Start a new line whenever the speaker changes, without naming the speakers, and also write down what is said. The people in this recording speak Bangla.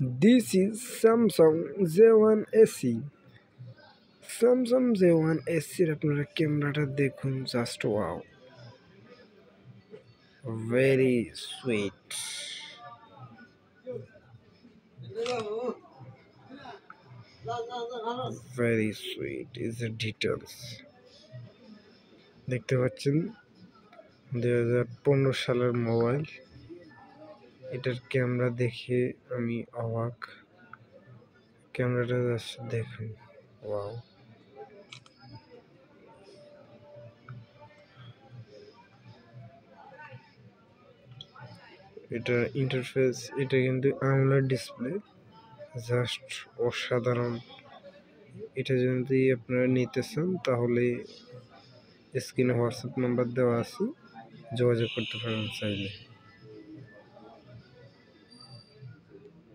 This is Samsung J1 SE. Samsung J1 SE এর আপনারা ক্যামেরাটা দেখুন, just wow, very sweet, very sweet is the details. দেখতে পাচ্ছেন 2015 সালের মোবাইল। এটার ক্যামেরা দেখে আমি অবাক। ক্যামেরাটা জাস্ট দেখুন, ওয়াও। এটা ইন্টারফেস, এটা কিন্তু AMOLED ডিসপ্লে, জাস্ট অসাধারণ। এটা যদি আপনারা নিতে চান তাহলে স্ক্রিনে হোয়াটসঅ্যাপ নাম্বার দেওয়া আছে, যোগাযোগ করতে পারেন চাইলে।